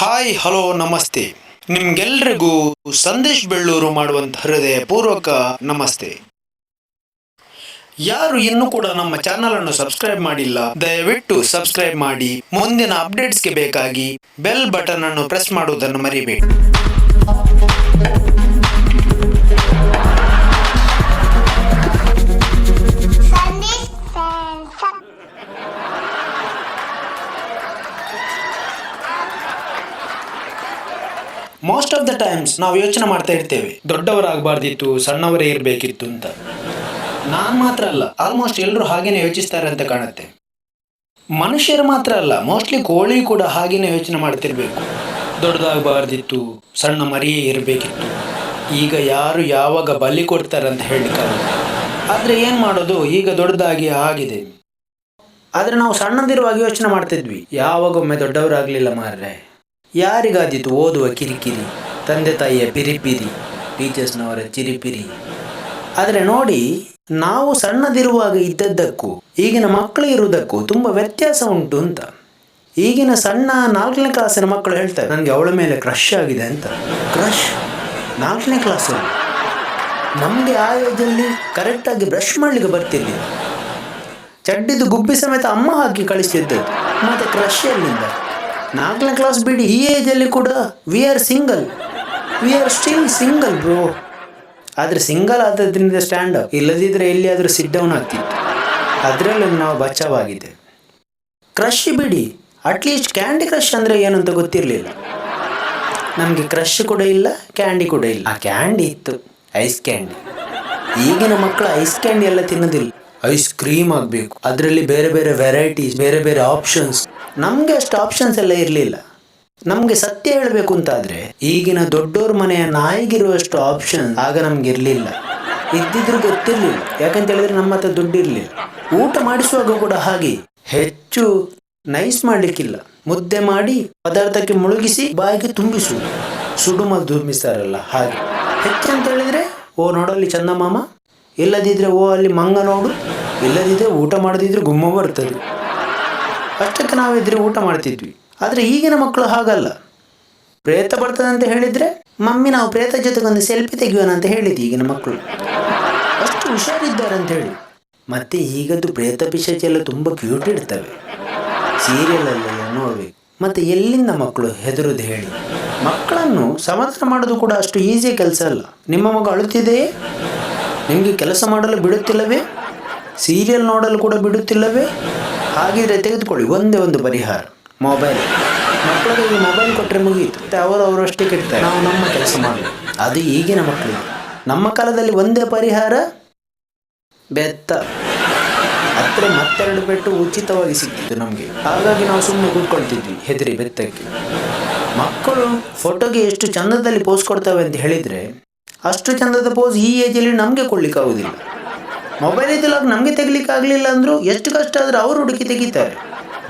Hi hello ನಮಸ್ತೆ. ನಿಮ್ಗೆಲ್ರಿಗೂ ಸಂದೇಶ್ ಬೆಳ್ಳೂರು ಮಾಡುವಂತ ಹೃದಯಪೂರ್ವಕ ನಮಸ್ತೆ. ಯಾರು ಇನ್ನೂ ಕೂಡ ನಮ್ಮ ಚಾನಲ್ ಅನ್ನು ಸಬ್ಸ್ಕ್ರೈಬ್ ಮಾಡಿಲ್ಲ, ದಯವಿಟ್ಟು ಸಬ್ಸ್ಕ್ರೈಬ್ ಮಾಡಿ. ಮುಂದಿನ ಅಪ್ಡೇಟ್ಸ್ಗೆ ಬೇಕಾಗಿ ಬೆಲ್ ಬಟನ್ ಅನ್ನು ಪ್ರೆಸ್ ಮಾಡುವುದನ್ನು ಮರಿಬೇಡಿ. ಮೋಸ್ಟ್ ಆಫ್ ದ ಟೈಮ್ಸ್ ನಾವು ಯೋಚನೆ ಮಾಡ್ತಾ ಇರ್ತೇವೆ, ದೊಡ್ಡವರಾಗಬಾರ್ದಿತ್ತು, ಸಣ್ಣವರೇ ಇರಬೇಕಿತ್ತು ಅಂತ. ನಾನು ಮಾತ್ರ ಅಲ್ಲ, ಆಲ್ಮೋಸ್ಟ್ ಎಲ್ಲರೂ ಹಾಗೇನೆ ಯೋಚಿಸ್ತಾರೆ ಅಂತ ಕಾಣುತ್ತೆ. ಮನುಷ್ಯರು ಮಾತ್ರ ಅಲ್ಲ, ಮೋಸ್ಟ್ಲಿ ಕೋಳಿ ಕೂಡ ಹಾಗೇನೆ ಯೋಚನೆ ಮಾಡ್ತಿರ್ಬೇಕು. ದೊಡ್ಡದಾಗಬಾರ್ದಿತ್ತು, ಸಣ್ಣ ಮರಿಯೇ ಇರಬೇಕಿತ್ತು. ಈಗ ಯಾರು ಯಾವಾಗ ಬಲಿ ಕೊಡ್ತಾರೆ ಅಂತ ಹೇಳಲಿಕ್ಕಾಗಲ್ಲ. ಆದರೆ ಏನು ಮಾಡೋದು, ಈಗ ದೊಡ್ಡದಾಗಿ ಆಗಿದೆ. ಆದರೆ ನಾವು ಸಣ್ಣದಿರುವಾಗ ಯೋಚನೆ ಮಾಡ್ತಿದ್ವಿ, ಯಾವಾಗೊಮ್ಮೆ ದೊಡ್ಡವರಾಗಲಿಲ್ಲ ಮಾರ್ರೆ. ಯಾರಿಗಾದೀತು ಓದುವ ಕಿರಿಕಿರಿ, ತಂದೆ ತಾಯಿಯ ಪಿರಿಪಿರಿ, ಟೀಚರ್ಸ್ನವರ ಚಿರಿಪಿರಿ. ಆದರೆ ನೋಡಿ, ನಾವು ಸಣ್ಣದಿರುವಾಗ ಇದ್ದದ್ದಕ್ಕೂ ಈಗಿನ ಮಕ್ಕಳು ಇರುವುದಕ್ಕೂ ತುಂಬ ವ್ಯತ್ಯಾಸ ಉಂಟು ಅಂತ. ಈಗಿನ ಸಣ್ಣ 4ನೇ ಕ್ಲಾಸಿನ ಮಕ್ಕಳು ಹೇಳ್ತಾರೆ, ನನಗೆ ಅವಳ ಮೇಲೆ ಕ್ರಶ್ ಆಗಿದೆ ಅಂತ. ಕ್ರಶ್ 4ನೇ ಕ್ಲಾಸಲ್ಲಿ? ನಮಗೆ ಆ ಏಜಲ್ಲಿ ಕರೆಕ್ಟಾಗಿ ಬ್ರಷ್ ಮಾಡಲಿಕ್ಕೆ ಬರ್ತಿರ್ಲಿಲ್ಲ. ಚಡ್ಡಿದು ಗುಬ್ಬಿ ಸಮೇತ ಅಮ್ಮ ಹಾಕಿ ಕಳಿಸ್ತಿದ್ದದ್ದು, ಮತ್ತು ಕ್ರಶ್ ಎಲ್ಲಿಂದ? 4ನೇ ಕ್ಲಾಸ್ ಬಿಡಿ, ಈ ಏಜಲ್ಲಿ ಕೂಡ we are still single bro. ಆದರೆ ಸಿಂಗಲ್ ಆದದ್ರಿಂದ ಸ್ಟ್ಯಾಂಡ್ ಅಪ್, ಇಲ್ಲದಿದ್ದರೆ ಎಲ್ಲಿಯಾದರೂ ಸಿಟ್ ಡೌನ್ ಆಗ್ತಿತ್ತು. ಅದರಲ್ಲಿ ನಾವು ಬಚಾವಾಗಿದೆ. ಕ್ರಶ್ ಬಿಡಿ, ಅಟ್ಲೀಸ್ಟ್ ಕ್ಯಾಂಡಿ ಕ್ರಶ್ ಅಂದರೆ ಏನು ಅಂತ ಗೊತ್ತಿರಲಿಲ್ಲ ನಮಗೆ. ಕ್ರಶ್ ಕೂಡ ಇಲ್ಲ, ಕ್ಯಾಂಡಿ ಕೂಡ ಇಲ್ಲ. ಆ ಕ್ಯಾಂಡಿ ಇತ್ತು, ಐಸ್ ಕ್ಯಾಂಡಿ. ಈಗಿನ ಮಕ್ಕಳು ಐಸ್ ಕ್ಯಾಂಡಿ ಎಲ್ಲ ತಿನ್ನೋದಿಲ್ಲ, ಐಸ್ ಕ್ರೀಮ್ ಆಗಬೇಕು. ಅದರಲ್ಲಿ ಬೇರೆ ಬೇರೆ ವೆರೈಟೀಸ್, ಬೇರೆ ಬೇರೆ ಆಪ್ಷನ್ಸ್. ನಮಗೆ ಅಷ್ಟು ಆಪ್ಷನ್ಸ್ ಎಲ್ಲ ಇರಲಿಲ್ಲ. ನಮಗೆ ಸತ್ಯ ಹೇಳಬೇಕು ಅಂತಾದರೆ, ಈಗಿನ ದೊಡ್ಡೋರ ಮನೆಯ ನಾಯಿಗಿರುವಷ್ಟು ಆಪ್ಷನ್ ಆಗ ನಮ್ಗೆ ಇರಲಿಲ್ಲ. ಇದ್ದಿದ್ರು ಗೊತ್ತಿರಲಿಲ್ಲ, ಯಾಕಂತ ಹೇಳಿದ್ರೆ ನಮ್ಮ ಹತ್ರ ದುಡ್ಡು ಇರಲಿಲ್ಲ. ಊಟ ಮಾಡಿಸುವಾಗ ಕೂಡ ಹಾಗೆ, ಹೆಚ್ಚು ನೈಸ್ ಮಾಡಲಿಕ್ಕಿಲ್ಲ. ಮುದ್ದೆ ಮಾಡಿ ಪದಾರ್ಥಕ್ಕೆ ಮುಳುಗಿಸಿ ಬಾಯಿಗೆ ತುಂಬಿಸುವುದು, ಸುಡುಮದ್ದು ತುಂಬಿಸ್ತಾರಲ್ಲ ಹಾಗೆ. ಹೆಚ್ಚಂತ ಹೇಳಿದ್ರೆ, ಓ ನೋಡಲ್ಲಿ ಚಂದಮಾಮ, ಇಲ್ಲದಿದ್ದರೆ ಓ ಅಲ್ಲಿ ಮಂಗ ನೋಡು, ಇಲ್ಲದಿದ್ದರೆ ಊಟ ಮಾಡದಿದ್ರೆ ಗುಮ್ಮ ಬರ್ತದೆ. ಅಷ್ಟಕ್ಕೆ ನಾವಿದ್ರೆ ಊಟ ಮಾಡ್ತಿದ್ವಿ. ಆದರೆ ಈಗಿನ ಮಕ್ಕಳು ಹಾಗಲ್ಲ. ಪ್ರೇತ ಬರ್ತದೆ ಅಂತ ಹೇಳಿದರೆ, ಮಮ್ಮಿ ನಾವು ಪ್ರೇತ ಜೊತೆಗೊಂದು ಸೆಲ್ಫಿ ತೆಗೆಯೋಣ ಅಂತ ಹೇಳಿದ್ವಿ ಈಗಿನ ಮಕ್ಕಳು. ಅಷ್ಟು ಹುಷಾರಿದ್ದಾರೆ ಅಂತ ಹೇಳಿ. ಮತ್ತು ಈಗದ್ದು ಪ್ರೇತ ಪಿಶಾಚಿ ಎಲ್ಲ ತುಂಬ ಕ್ಯೂಟ್ ಇಡ್ತವೆ, ಸೀರಿಯಲಲ್ಲೆಲ್ಲ ನೋಡ್ಬೇಕು. ಮತ್ತು ಎಲ್ಲಿಂದ ಮಕ್ಕಳು ಹೆದರುದು ಹೇಳಿ? ಮಕ್ಕಳನ್ನು ಸಮಾಧಾನ ಮಾಡೋದು ಕೂಡ ಅಷ್ಟು ಈಸಿ ಕೆಲಸ ಅಲ್ಲ. ನಿಮ್ಮ ಮಗ ಅಳುತ್ತಿದೆಯೇ? ನಿಮಗೆ ಕೆಲಸ ಮಾಡಲು ಬಿಡುತ್ತಿಲ್ಲವೇ? ಸೀರಿಯಲ್ ನೋಡಲು ಕೂಡ ಬಿಡುತ್ತಿಲ್ಲವೇ? ಹಾಗಿದ್ರೆ ತೆಗೆದುಕೊಳ್ಳಿ ಒಂದೇ ಒಂದು ಪರಿಹಾರ, ಮೊಬೈಲ್. ಮಕ್ಕಳಿಗೆ ಮೊಬೈಲ್ ಕೊಟ್ಟರೆ ಮುಗಿಯಿತು, ಅವರಷ್ಟೇ ಕೆಡ್ತಾರೆ, ನಾವು ನಮ್ಮ ಕೆಲಸ ಮಾಡಬೇಕು. ಅದು ಈಗಿನ ಮಕ್ಕಳಿಗೆ. ನಮ್ಮ ಕಾಲದಲ್ಲಿ ಒಂದೇ ಪರಿಹಾರ, ಬೆತ್ತ. ಹತ್ತಿರ ಮತ್ತೆರಡು ಪೆಟ್ಟು ಉಚಿತವಾಗಿ ಸಿಕ್ತಿತ್ತು ನಮಗೆ. ಹಾಗಾಗಿ ನಾವು ಸುಮ್ಮನೆ ಕೂತ್ಕೊಳ್ತಿದ್ವಿ ಹೆದರಿ ಬೆತ್ತಕ್ಕೆ. ಮಕ್ಕಳು ಫೋಟೋಗೆ ಎಷ್ಟು ಚಂದದಲ್ಲಿ ಪೋಸ್ ಕೊಡ್ತವೆ ಅಂತ ಹೇಳಿದರೆ, ಅಷ್ಟು ಚಂದದ ಪೋಸ್ ಈ ಏಜಲ್ಲಿ ನಮಗೆ ಕೊಡ್ಲಿಕ್ಕಾಗೋದಿಲ್ಲ. ಮೊಬೈಲ್ ಇದ್ದಾಗ ನಮಗೆ ತೆಗಿಲಿಕ್ಕೆ ಆಗಲಿಲ್ಲ ಅಂದರೂ ಎಷ್ಟು ಕಷ್ಟ ಆದರೂ ಅವರು ಹುಡುಕಿ ತೆಗಿತಾರೆ.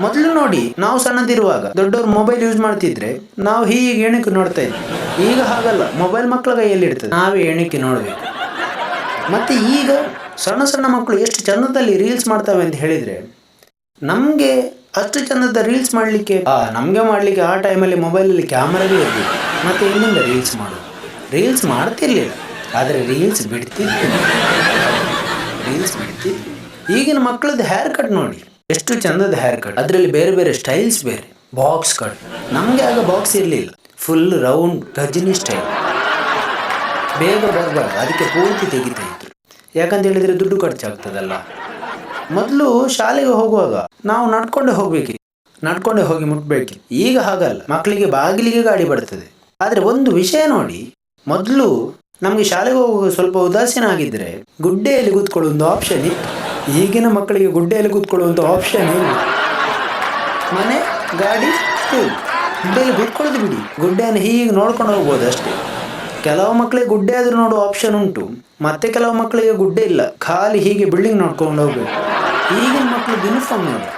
ಮೊದಲು ನೋಡಿ, ನಾವು ಸಣ್ಣದಿರುವಾಗ ದೊಡ್ಡವರು ಮೊಬೈಲ್ ಯೂಸ್ ಮಾಡ್ತಿದ್ರೆ ನಾವು ಹೀಗೆ ಎಣಿಕೆ ನೋಡ್ತಾ ಇದ್ವಿ. ಈಗ ಹಾಗಲ್ಲ, ಮೊಬೈಲ್ ಮಕ್ಕಳ ಕೈಯಲ್ಲಿ ಇರ್ತದೆ, ನಾವೇ ಎಣಿಕೆ ನೋಡಬೇಕು. ಮತ್ತು ಈಗ ಸಣ್ಣ ಸಣ್ಣ ಮಕ್ಕಳು ಎಷ್ಟು ಚಂದದಲ್ಲಿ ರೀಲ್ಸ್ ಮಾಡ್ತವೆ ಅಂತ ಹೇಳಿದರೆ, ನಮಗೆ ಅಷ್ಟು ಚಂದದ ರೀಲ್ಸ್ ಮಾಡಲಿಕ್ಕೆ ಆ ಟೈಮಲ್ಲಿ ಮೊಬೈಲಲ್ಲಿ ಕ್ಯಾಮರಾವೇ ಇರಬೇಕು. ಮತ್ತು ಎಲ್ಲಿಂದ ರೀಲ್ಸ್ ಮಾಡೋದು? ರೀಲ್ಸ್ ಮಾಡ್ತಿರ್ಲಿಲ್ಲ, ಆದರೆ ರೀಲ್ಸ್ ಬಿಡ್ತಿದ್ವಿ. ಈಗಿನ ಮಕ್ಕಳದ್ದು ಹೇರ್ ಕಟ್ ನೋಡಿ, ಎಷ್ಟು ಚಂದದ ಹೇರ್ ಕಟ್. ಅದರಲ್ಲಿ ಬೇರೆ ಬೇರೆ ಸ್ಟೈಲ್ಸ್, ಬೇರೆ ಬಾಕ್ಸ್ ಕಟ್. ನಮಗೆ ಆಗ ಬಾಕ್ಸ್ ಇರಲಿಲ್ಲ, ಫುಲ್ ರೌಂಡ್ ಗಜನಿ ಸ್ಟೈಲ್. ಬೇಗ ಬರಬಾರ್ದು, ಅದಕ್ಕೆ ಪೂರ್ತಿ ತೆಗಿತಾ ಇದ್ರು. ಯಾಕಂತ ಹೇಳಿದರೆ ದುಡ್ಡು ಖರ್ಚಾಗ್ತದಲ್ಲ. ಮೊದಲು ಶಾಲೆಗೆ ಹೋಗುವಾಗ ನಾವು ನಡ್ಕೊಂಡೆ ಹೋಗಿ ಮುಟ್ಬೇಕು. ಈಗ ಹಾಗಲ್ಲ, ಮಕ್ಕಳಿಗೆ ಬಾಗಿಲಿಗೆ ಗಾಡಿ ಬರ್ತದೆ. ಆದರೆ ಒಂದು ವಿಷಯ ನೋಡಿ, ಮೊದಲು ನಮಗೆ ಶಾಲೆಗೆ ಹೋಗುವಾಗ ಸ್ವಲ್ಪ ಉದಾಸೀನ ಆಗಿದ್ದರೆ ಗುಡ್ಡೆಯಲ್ಲಿ ಕೂತ್ಕೊಳ್ಳುವಂಥ ಆಪ್ಷನ್ ಇತ್ತು. ಈಗಿನ ಮಕ್ಕಳಿಗೆ ಗುಡ್ಡೆಯಲ್ಲಿ ಕೂತ್ಕೊಳ್ಳುವಂಥ ಆಪ್ಷನ್ ಇಲ್ಲ. ಮನೆ, ಗಾಡಿ, ಸ್ಕೂಲ್. ಗುಡ್ಡೆಯಲ್ಲಿ ಕೂತ್ಕೊಳ್ಳೋದು ಬಿಡಿ, ಗುಡ್ಡೆಯನ್ನು ಹೀಗೆ ನೋಡ್ಕೊಂಡು ಹೋಗ್ಬೋದು ಅಷ್ಟೇ. ಕೆಲವು ಮಕ್ಕಳಿಗೆ ಗುಡ್ಡೆ ಆದರೂ ನೋಡುವ ಆಪ್ಷನ್ ಉಂಟು, ಮತ್ತೆ ಕೆಲವು ಮಕ್ಕಳಿಗೆ ಗುಡ್ಡೆ ಇಲ್ಲ, ಖಾಲಿ ಹೀಗೆ ಬಿಲ್ಡಿಂಗ್ ನೋಡ್ಕೊಂಡು ಹೋಗ್ಬೇಕು. ಈಗಿನ ಮಕ್ಕಳು ಯೂನಿಫಾರ್ಮ್ ನೋಡಿ,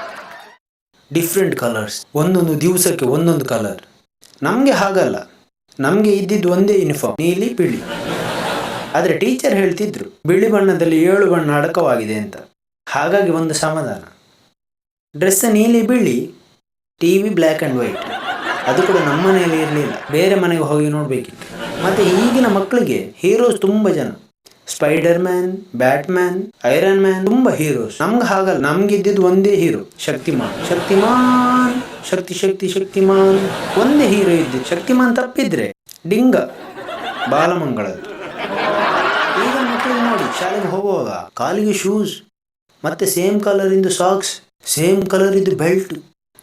ಡಿಫ್ರೆಂಟ್ ಕಲರ್ಸ್, ಒಂದೊಂದು ದಿವಸಕ್ಕೆ ಒಂದೊಂದು ಕಲರ್. ನಮಗೆ ಹಾಗಲ್ಲ, ನಮಗೆ ಇದ್ದಿದ್ದು ಒಂದೇ ಯೂನಿಫಾರ್ಮ್, ನೀಲಿ ಬಿಳಿ. ಆದರೆ ಟೀಚರ್ ಹೇಳ್ತಿದ್ರು, ಬಿಳಿ ಬಣ್ಣದಲ್ಲಿ 7 ಬಣ್ಣ ಅಡಕವಾಗಿದೆ ಅಂತ. ಹಾಗಾಗಿ ಒಂದು ಸಮಾಧಾನ. ಡ್ರೆಸ್ ನೀಲಿ ಬಿಳಿ, T V black and white. ಅದು ಕೂಡ ನಮ್ಮ ಮನೆಯಲ್ಲಿ ಇರಲಿಲ್ಲ, ಬೇರೆ ಮನೆಗೆ ಹೋಗಿ ನೋಡಬೇಕಿತ್ತು. ಮತ್ತು ಈಗಿನ ಮಕ್ಕಳಿಗೆ ಹೀರೋಸ್ ತುಂಬ ಜನ, spider man, Batman, iron man, ತುಂಬ ಹೀರೋಸ್. ನಮ್ಗೆ ಹಾಗಲ್ಲ, ನಮ್ಗೆ ಇದ್ದಿದ್ದು ಒಂದೇ ಹೀರೋ, ಶಕ್ತಿಮಾನ್. ಶಕ್ತಿಮಾನ್, ಶಕ್ತಿಮಾನ್, ಒಂದೇ ಹೀರೋ ಇದ್ದು. ಶಕ್ತಿಮಾನ್ ತಪ್ಪಿದ್ರೆ ಡಿಂಗ ಬಾಲಮಂಗಳದ್ದು. ಈಗ ಮಕ್ಕಳಿಗೆ ನೋಡಿ, ಶಾಲೆಗೆ ಹೋಗುವಾಗ ಕಾಲಿಗೆ ಶೂಸ್, ಮತ್ತೆ ಸೇಮ್ ಕಲರ್ ಇಂದು ಸಾಕ್ಸ್, ಸೇಮ್ ಕಲರ್ ಇದ್ದು ಬೆಲ್ಟ್.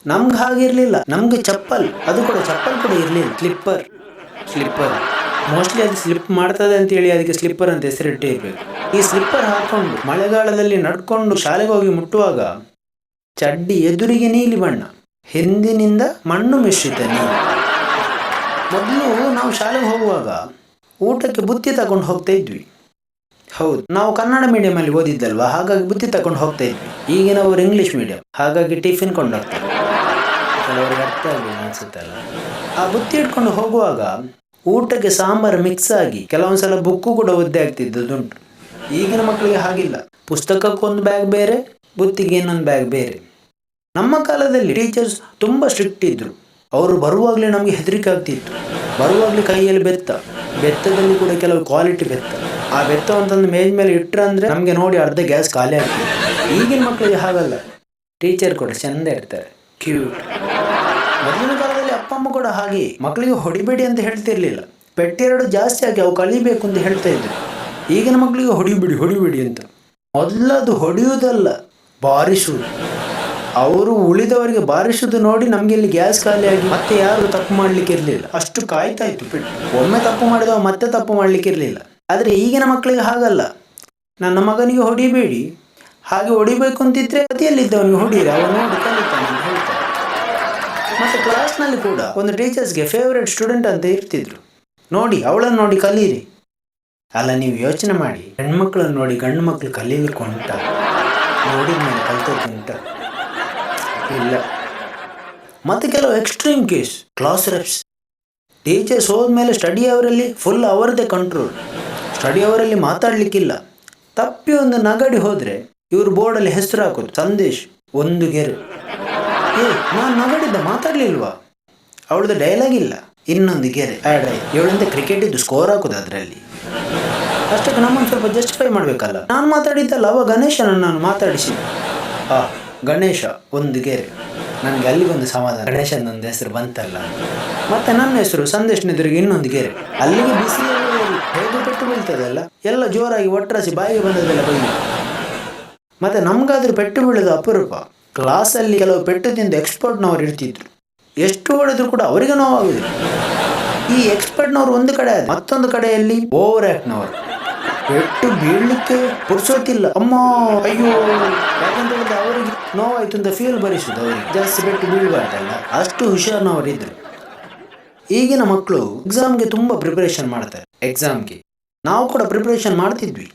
ನಮ್ಗೆ ಹಾಗಿರ್ಲಿಲ್ಲ, ನಮ್ಗೆ ಚಪ್ಪಲ್, ಅದು ಕೂಡ ಚಪ್ಪಲ್ ಕೂಡ ಇರಲಿಲ್ಲ, ಸ್ಲಿಪ್ಪರ್. ಮೋಸ್ಟ್ಲಿ ಅದು ಸ್ಲಿಪ್ ಮಾಡ್ತದೆ ಅಂತೇಳಿ ಅದಕ್ಕೆ ಸ್ಲಿಪ್ಪರ್ ಅಂತ ಹೆಸರಿಟ್ಟೇ ಇರಬೇಕು. ಈ ಸ್ಲಿಪ್ಪರ್ ಹಾಕೊಂಡು ಮಳೆಗಾಲದಲ್ಲಿ ನಡ್ಕೊಂಡು ಶಾಲೆಗೆ ಹೋಗಿ ಮುಟ್ಟುವಾಗ ಚಡ್ಡಿ ಎದುರಿಗೆ ನೀಲಿ ಬಣ್ಣ, ಹಿಂದಿನಿಂದ ಮಣ್ಣು ಮಿಶ್ರಿತ ನೀರು. ಮೊದಲು ನಾವು ಶಾಲೆಗೆ ಹೋಗುವಾಗ ಊಟಕ್ಕೆ ಬುತ್ತಿ ತಗೊಂಡು ಹೋಗ್ತಾ ಇದ್ವಿ. ಹೌದು, ನಾವು ಕನ್ನಡ ಮೀಡಿಯಮಲ್ಲಿ ಓದಿದ್ದಲ್ವಾ, ಹಾಗಾಗಿ ಬುತ್ತಿ ತಗೊಂಡು ಹೋಗ್ತಾ ಇದ್ವಿ. ಈಗಿನವರು ಇಂಗ್ಲಿಷ್ ಮೀಡಿಯಂ, ಹಾಗಾಗಿ ಟಿಫಿನ್ ಕೊಂಡೋಗ್ತಾರೆ. ಕೆಲವರಿಗೆ ಅರ್ಥ ಆಗಲಿಲ್ಲ ಅನ್ಸುತ್ತಲ್ಲ. ಆ ಬುತ್ತಿ ಇಟ್ಕೊಂಡು ಹೋಗುವಾಗ ಊಟಕ್ಕೆ ಸಾಂಬಾರು ಮಿಕ್ಸ್ ಆಗಿ ಕೆಲವೊಂದ್ಸಲ ಬುಕ್ಕು ಕೂಡ ಒದ್ದೆ ಆಗ್ತಿದ್ದುದುಂಟು. ಈಗಿನ ಮಕ್ಕಳಿಗೆ ಹಾಗಿಲ್ಲ, ಪುಸ್ತಕಕ್ಕೊಂದು ಬ್ಯಾಗ್ ಬೇರೆ, ಬುತ್ತಿಗೆ ಇನ್ನೊಂದು ಬ್ಯಾಗ್ ಬೇರೆ. ನಮ್ಮ ಕಾಲದಲ್ಲಿ ಟೀಚರ್ಸ್ ತುಂಬ ಸ್ಟ್ರಿಕ್ಟ್ ಇದ್ರು. ಅವರು ಬರುವಾಗಲೇ ನಮಗೆ ಹೆದರಿಕೆ ಆಗ್ತಿತ್ತು. ಬರುವಾಗಲೇ ಕೈಯಲ್ಲಿ ಬೆತ್ತದಲ್ಲಿ ಕೂಡ ಕೆಲವು ಕ್ವಾಲಿಟಿ ಬೆತ್ತ. ಆ ಬೆತ್ತ ಅಂತಂದು ಮೇಜ್ ಮೇಲೆ ಇಟ್ಟರೆ ಅಂದರೆ ನಮಗೆ ನೋಡಿ ಅರ್ಧ ಗ್ಯಾಸ್ ಖಾಲಿ ಆಗ್ತದೆ. ಈಗಿನ ಮಕ್ಕಳಿಗೆ ಹಾಗಲ್ಲ, ಟೀಚರ್ ಕೂಡ ಚೆಂದ ಇರ್ತಾರೆ, ಕ್ಯೂಟ್. ಮೊದಲಿನ ಕಾಲದಲ್ಲಿ ಅಪ್ಪ ಅಮ್ಮ ಕೂಡ ಹಾಗೆ ಮಕ್ಕಳಿಗೆ ಹೊಡಿಬೇಡಿ ಅಂತ ಹೇಳ್ತಿರ್ಲಿಲ್ಲ, ಪೆಟ್ಟೆರಡು ಜಾಸ್ತಿ ಆಗಿ ಅವು ಕಲಿಬೇಕು ಅಂತ ಹೇಳ್ತಾ ಇದ್ರು. ಈಗಿನ ಮಕ್ಕಳಿಗೆ ಹೊಡಿಬೇಡಿ ಅಂತ. ಮೊದಲದು ಹೊಡೆಯುವುದಲ್ಲ, ಬಾರಿಸುವುದು. ಅವರು ಉಳಿದವರಿಗೆ ಬಾರಿಸುವುದು ನೋಡಿ ನಮಗೆ ಇಲ್ಲಿ ಗ್ಯಾಸ್ ಖಾಲಿಯಾಗಿ ಮತ್ತೆ ಯಾರು ತಪ್ಪು ಮಾಡ್ಲಿಕ್ಕೆ ಇರಲಿಲ್ಲ, ಅಷ್ಟು ಕಾಯ್ತಾ ಇತ್ತು ಪೆಟ್ಟು. ಒಮ್ಮೆ ತಪ್ಪು ಮಾಡಿದವ ಮತ್ತೆ ತಪ್ಪು ಮಾಡ್ಲಿಕ್ಕೆ ಇರಲಿಲ್ಲ. ಆದರೆ ಈಗಿನ ಮಕ್ಕಳಿಗೆ ಹಾಗಲ್ಲ, ನನ್ನ ಮಗನಿಗೆ ಹೊಡಿಬೇಡಿ, ಹಾಗೆ ಹೊಡಿಬೇಕು ಅಂತಿದ್ರೆ ಅತಿಯಲ್ಲಿದ್ದವನಿಗೆ ಹೊಡೀರಿ, ಅವನು ನೋಡಿ ಕಲಿತಾನೆ ಅಂತ ಹೇಳ್ತಾರೆ. ಮತ್ತೆ ಕ್ಲಾಸ್ನಲ್ಲಿ ಕೂಡ ಒಂದು ಟೀಚರ್ಸ್ಗೆ ಫೇವ್ರೆಟ್ ಸ್ಟೂಡೆಂಟ್ ಅಂತ ಇರ್ತಿದ್ರು. ನೋಡಿ ಅವಳನ್ನು ನೋಡಿ ಕಲೀರಿ. ಅಲ್ಲ, ನೀವು ಯೋಚನೆ ಮಾಡಿ, ಹೆಣ್ಮಕ್ಳನ್ನು ನೋಡಿ ಗಂಡು ಮಕ್ಕಳು ಕಲೀಲಿಕ್ಕೆ ಉಂಟ? ನೋಡಿದ ಮೇಲೆ ಕಲ್ತದ್ದು ಉಂಟ? ಇಲ್ಲ. ಮತ್ತೆ ಕೆಲವು extreme case, class reps. Teachers ಹೋದ್ಮೇಲೆ ಸ್ಟಡಿ ಅವರಲ್ಲಿ ಫುಲ್ ಅವರದೇ ಕಂಟ್ರೋಲ್. ಸ್ಟಡಿ ಅವರಲ್ಲಿ ಮಾತಾಡ್ಲಿಕ್ಕಿಲ್ಲ. ತಪ್ಪಿ ಒಂದು ನಗಡಿ ಹೋದ್ರೆ ಇವರು ಬೋರ್ಡಲ್ಲಿ ಹೆಸರು ಹಾಕೋದು, ಸಂದೇಶ್ 1 ಗೆರೆ. ನಾನು ನಗಡಿದ್ದ ಮಾತಾಡ್ಲಿಲ್ವಾ, ಅವಳದು ಡೈಲಾಗ್ ಇಲ್ಲ, 2 ಗೆರೆ ಆ್ಯಡ್ ಆಯ್ತು. ಇವಳಂತೆ ಕ್ರಿಕೆಟ್ ಇದ್ದು ಸ್ಕೋರ್ ಹಾಕೋದು ಅದರಲ್ಲಿ. ಅಷ್ಟಕ್ಕೆ ನಮ್ಮನ್ನು ಸ್ವಲ್ಪ ಜಸ್ಟಿಫೈ ಮಾಡಬೇಕಲ್ಲ. ನಾನು ಮಾತಾಡಿದ್ದಲ್ಲ, ಅವ ಗಣೇಶನನ್ನು ನಾನು ಮಾತಾಡಿಸಿದ್ದೆ. ಗಣೇಶ 1 ಗೆರೆ. ನನಗೆ ಅಲ್ಲಿಗೊಂದು ಸಮಾಧಾನ, ಗಣೇಶನೊಂದು ಹೆಸರು ಬಂತಲ್ಲ. ಮತ್ತೆ ನನ್ನ ಹೆಸರು ಸಂದೇಶನ ಎದುರಿಗೆ 2 ಗೆರೆ. ಅಲ್ಲಿಗೆ ಬಿಸಿ ಹೇಗೆ ಪೆಟ್ಟು ಬೀಳ್ತದಲ್ಲ, ಎಲ್ಲ ಜೋರಾಗಿ ಒಟ್ಟರಾಸಿ ಬಾಯಿಗೆ ಬಂದದೆಲ್ಲ ಬೈ. ಮತ್ತೆ ನಮ್ಗಾದ್ರೂ ಪೆಟ್ಟು ಬೀಳೋದು ಅಪರೂಪ. ಕ್ಲಾಸಲ್ಲಿ ಕೆಲವು ಪೆಟ್ಟು ತಿಂದು ಎಕ್ಸ್ಪರ್ಟ್ನವರು ಇರ್ತಿದ್ರು. ಎಷ್ಟು ಹೊಡೆದ್ರು ಕೂಡ ಅವರಿಗೆ ನೋವಾಗುದಿಲ್ಲ. ಈ ಎಕ್ಸ್ಪರ್ಟ್ನವರು ಒಂದು ಕಡೆ, ಮತ್ತೊಂದು ಕಡೆಯಲ್ಲಿ ಓವರ್ ಆಕ್ಟ್ನವರು. ಪೆಟ್ಟು ಬೀಳಲಿಕ್ಕೆ ಪುರ್ಸೋತಿಲ್ಲ, ಅಮ್ಮ ಅಯ್ಯೋ, ಯಾಕಂತ ಹೇಳಿದ್ರೆ ಅವರಿಗೆ ನೋವಾಯ್ತು ಅಂತ ಫೀಲ್ ಬರಿಸುದು. ಅವರಿಗೆ ಜಾಸ್ತಿ ಪೆಟ್ಟು ಬೀಳಬಾರ್ದಲ್ಲ, ಅಷ್ಟು ಹುಷಾರ್ನವರಿದ್ರು. ಈಗಿನ ಮಕ್ಕಳು ಎಕ್ಸಾಮ್ಗೆ ತುಂಬ ಪ್ರಿಪರೇಷನ್ ಮಾಡ್ತಾರೆ. ಎಕ್ಸಾಮ್ಗೆ ನಾವು ಕೂಡ ಪ್ರಿಪರೇಷನ್ ಮಾಡ್ತಿದ್ವಿ.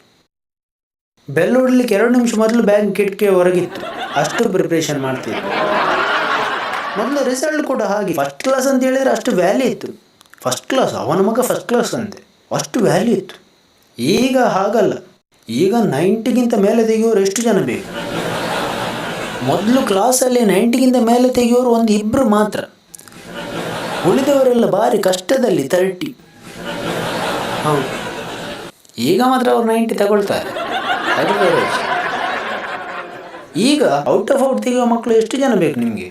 ಬೆಲ್ ಹೊಡ್ಲಿಕ್ಕೆ 2 ನಿಮಿಷ ಮೊದಲು ಬ್ಯಾಗ್ ಕಿಟಕಿ ಹೊರಗಿತ್ತು, ಅಷ್ಟು ಪ್ರಿಪರೇಷನ್ ಮಾಡ್ತಿದ್ವಿ. ಮೊದಲು ರಿಸಲ್ಟ್ ಕೂಡ ಹಾಗೆ. ಫಸ್ಟ್ ಕ್ಲಾಸ್ ಅಂತ ಹೇಳಿದ್ರೆ ಅಷ್ಟು ವ್ಯಾಲ್ಯೂ ಇತ್ತು. ಫಸ್ಟ್ ಕ್ಲಾಸ್, ಅವನ ಮಗ ಫಸ್ಟ್ ಕ್ಲಾಸ್ ಅಂತೆ, ಅಷ್ಟು ವ್ಯಾಲ್ಯೂ ಇತ್ತು. ಈಗ ಹಾಗಲ್ಲ. ಈಗ 90ಗಿಂತ ಮೇಲೆ ತೆಗೆಯೋರು ಎಷ್ಟು ಜನ ಬೇಕು? ಮೊದಲು ಕ್ಲಾಸಲ್ಲಿ 90ಗಿಂತ ಮೇಲೆ ತೆಗೆಯೋರು 1-2 ಮಾತ್ರ. ಉಳಿದವರೆಲ್ಲ ಭಾರಿ ಕಷ್ಟದಲ್ಲಿ 30. ಹೌದು, ಈಗ ಮಾತ್ರ ಅವ್ರು 90 ತಗೊಳ್ತಾರೆ, ಅದು ಬೇರೆ ವಿಷಯ. ಈಗ ಔಟ್ ಆಫ್ ಔಟ್ ತೆಗೆಯುವ ಮಕ್ಕಳು ಎಷ್ಟು ಜನ ಬೇಕು ನಿಮಗೆ?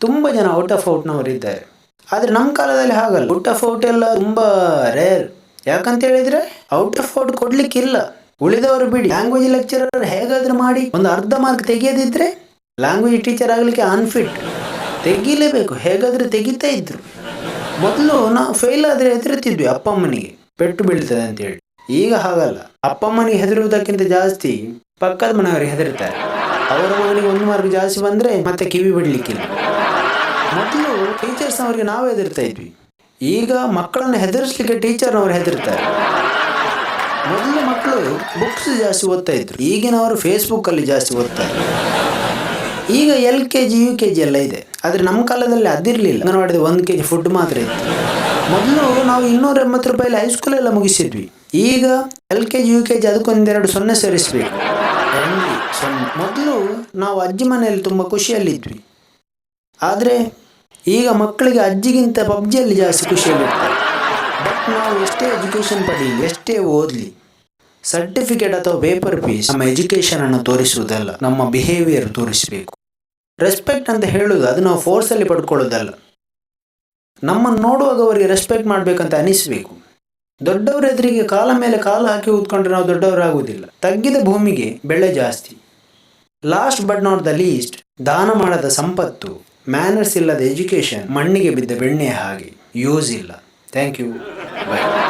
ತುಂಬ ಜನ ಔಟ್ ಆಫ್ ಔಟ್ನವರು ಇದ್ದಾರೆ. ಆದರೆ ನಮ್ಮ ಕಾಲದಲ್ಲಿ ಹಾಗಲ್ಲ. ಔಟ್ ಆಫ್ ಔಟ್ ಎಲ್ಲ ತುಂಬ ರೇರ್. ಯಾಕಂತ ಹೇಳಿದರೆ ಔಟ್ ಆಫ್ ಔಟ್ ಕೊಡಲಿಕ್ಕಿಲ್ಲ. ಉಳಿದವರು ಬಿಡಿ, ಲ್ಯಾಂಗ್ವೇಜ್ ಲೆಕ್ಚರರ್ ಹೇಗಾದರೂ ಮಾಡಿ ಒಂದು ಅರ್ಧ ಮಾರ್ಕ್ ತೆಗೆಯದಿದ್ದರೆ ಲ್ಯಾಂಗ್ವೇಜ್ ಟೀಚರ್ ಆಗಲಿಕ್ಕೆ ಅನ್ಫಿಟ್. ತೆಗೀಲೇಬೇಕು, ಹೇಗಾದರೂ ತೆಗಿತಾ ಇದ್ರು. ಮೊದಲು ನಾವು ಫೇಲ್ ಆದರೆ ಹೆದರುತ್ತಿದ್ವಿ ಅಪ್ಪಮ್ಮನಿಗೆ, ಪೆಟ್ಟು ಬೀಳ್ತದೆ ಅಂತೇಳಿ. ಈಗ ಹಾಗಲ್ಲ. ಅಪ್ಪಮ್ಮನಿಗೆ ಹೆದರುವುದಕ್ಕಿಂತ ಜಾಸ್ತಿ ಪಕ್ಕದ ಮನೆಯವರಿಗೆ ಹೆದರ್ತಾರೆ. ಅವರ ಮಗನಿಗೆ 1 ಮಾರ್ಕ್ ಜಾಸ್ತಿ ಬಂದರೆ ಮತ್ತೆ ಕಿವಿ ಬಿಡಲಿಕ್ಕಿಲ್ಲ. ಮೊದಲು ಟೀಚರ್ಸ್ನವರಿಗೆ ನಾವು ಹೆದರ್ತಾ ಇದ್ವಿ. ಈಗ ಮಕ್ಕಳನ್ನು ಹೆದರಿಸಲಿಕ್ಕೆ ಟೀಚರ್ನವರು ಹೆದರ್ತಾರೆ. ಮೊದಲು ಮಕ್ಕಳು ಬುಕ್ಸ್ ಜಾಸ್ತಿ ಓದ್ತಾ ಇದ್ರು, ಈಗಿನವರು ಫೇಸ್ಬುಕ್ಕಲ್ಲಿ ಜಾಸ್ತಿ ಓದ್ತಾರೆ. ಈಗ LKG UKG ಎಲ್ಲ ಇದೆ, ಆದರೆ ನಮ್ಮ ಕಾಲದಲ್ಲಿ ಅದಿರಲಿಲ್ಲ. ಅಂಗನವಾಡಿದ 1 kg ಫುಡ್ ಮಾತ್ರ ಇತ್ತು. ಮೊದಲು ನಾವು 280 ರೂಪಾಯಲ್ಲಿ ಹೈಸ್ಕೂಲೆಲ್ಲ ಮುಗಿಸಿದ್ವಿ. ಈಗ LKG UKG ಅದಕ್ಕೊಂದೆರಡು 0 ಸೇರಿಸಬೇಕು. ಮೊದಲು ನಾವು ಅಜ್ಜಿ ಮನೆಯಲ್ಲಿ ತುಂಬ ಖುಷಿಯಲ್ಲಿದ್ವಿ. ಆದರೆ ಈಗ ಮಕ್ಕಳಿಗೆ ಅಜ್ಜಿಗಿಂತ ಪಬ್ಜಿಯಲ್ಲಿ ಜಾಸ್ತಿ ಖುಷಿಯಲ್ಲಿರ್ತಾರೆ. ಬಟ್ ನಾವು ಎಷ್ಟೇ ಎಜುಕೇಷನ್ ಪಡೀಲಿ, ಎಷ್ಟೇ ಓದಲಿ, ಸರ್ಟಿಫಿಕೇಟ್ ಅಥವಾ ಪೇಪರ್ ಪೀಸ್ ನಮ್ಮ ಎಜುಕೇಷನನ್ನು ತೋರಿಸುವುದಲ್ಲ, ನಮ್ಮ ಬಿಹೇವಿಯರ್ ತೋರಿಸಬೇಕು. ರೆಸ್ಪೆಕ್ಟ್ ಅಂತ ಹೇಳೋದು ಅದು ನಾವು ಫೋರ್ಸಲ್ಲಿ ಪಡ್ಕೊಳ್ಳೋದಲ್ಲ. ನಮ್ಮನ್ನು ನೋಡುವಾಗ ಅವರಿಗೆ ರೆಸ್ಪೆಕ್ಟ್ ಮಾಡಬೇಕಂತ ಅನಿಸಬೇಕು. ದೊಡ್ಡವರ ಎದುರಿಗೆ ಕಾಲ ಮೇಲೆ ಕಾಲು ಹಾಕಿ ಕೂತ್ಕೊಂಡ್ರೆ ನಾವು ದೊಡ್ಡವರಾಗುವುದಿಲ್ಲ. ತಗ್ಗಿದ ಭೂಮಿಗೆ ಬೆಳೆ ಜಾಸ್ತಿ. Last but not the least, ದಾನ ಮಾಡದ ಸಂಪತ್ತು, ಮ್ಯಾನರ್ಸ್ ಇಲ್ಲದ ಎಜುಕೇಷನ್ ಮಣ್ಣಿಗೆ ಬಿದ್ದ ಬೆಣ್ಣೆಯ ಹಾಗೆ, ಯೂಸ್ ಇಲ್ಲ. Thank you, bye.